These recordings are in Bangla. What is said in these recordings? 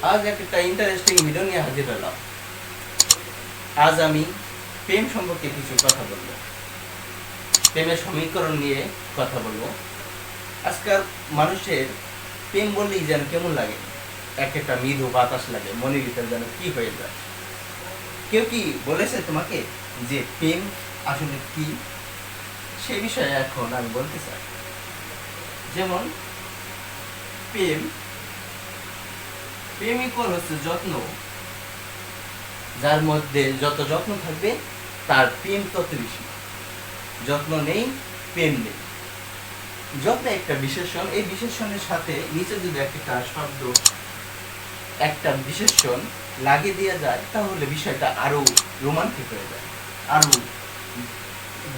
আজ একটা ইন্টারেস্টিং ভিডিও নিয়ে হাজির হলাম। আজ আমি প্রেম সম্পর্কে কিছু কথা বলবো, প্রেমের সমীকরণ নিয়ে কথা বলবো। আজকাল মানুষের প্রেম বললেই যেন কেমন লাগে, একটা মৃদু বাতাস লাগে, মনের ভিতরে যেন কি হয়ে যায়। কেউ কি বলেছে তোমাকে যে প্রেম আসলে কি? সে বিষয়ে এখন আমি বলতে চাই। যেমন প্রেমিকল হচ্ছে যত্ন, যার মধ্যে যত যত্ন থাকবে তার প্রেম তত বেশি। যত্ন নেই, প্রেম নেই। যত্ন একটা বিশেষণ, এই বিশেষণের সাথে নিচে যদি একটা শব্দ, একটা বিশেষণ লাগিয়ে দেওয়া যায় তাহলে বিষয়টা আরো রোমান্টিক হয়ে যায়, আরো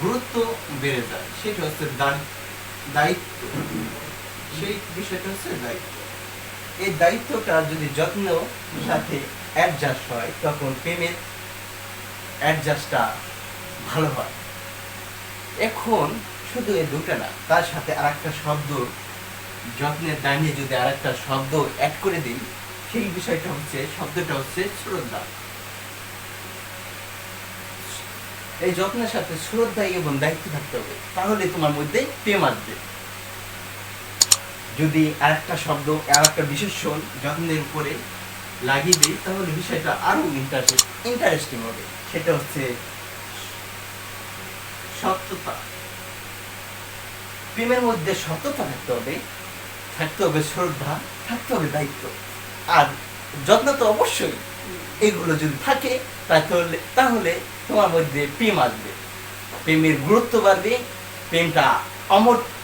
গুরুত্ব বেড়ে যায়। সেটা হচ্ছে দায়িত্ব। সেই বিষয়টা হচ্ছে দায়িত্ব। এই দায়িত্বটা যদি যত্ন সাথে অ্যাডজাস্ট হয় তখন প্রেমের অ্যাডজাস্টটা ভালো হয়। এখন শুধু এই দুটো না, তার সাথে আরেকটা শব্দ, যত্নের দাঁড়িয়ে যদি আরেকটা শব্দ অ্যাড করে দিই, সেই বিষয়টা হচ্ছে, শব্দটা হচ্ছে শ্রদ্ধা। এই যত্নের সাথে শ্রদ্ধা এবং দায়িত্ব থাকতে হবে, তাহলে তোমার মধ্যে প্রেম আসবে। যদি আরেকটা শব্দ, আরেকটা বিশেষণ যত্নের উপরে লাগিয়ে দিই তাহলে বিষয়টা আরো ইন্টারেস্টিং হবে। সেটা হচ্ছে সত্যতা। প্রেমের মধ্যে সত্যতা থাকতে হবে, থাকতে হবে শ্রদ্ধা, থাকতে হবে দায়িত্ব, আর যত্ন তো অবশ্যই। এগুলো যদি থাকে তাহলে তোমার মধ্যে প্রেম আসবে, প্রেমের গুরুত্ব বাড়বে, প্রেমটা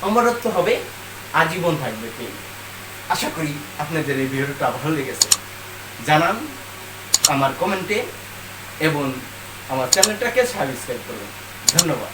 অমরত্ব হবে, আজীবন থাকবে প্রেম। আশা করি আপনাদের এই ভিডিওটা ভালো লেগেছে। জানান আমার কমেন্টে এবং আমার চ্যানেলটাকে সাবস্ক্রাইব করুন। ধন্যবাদ।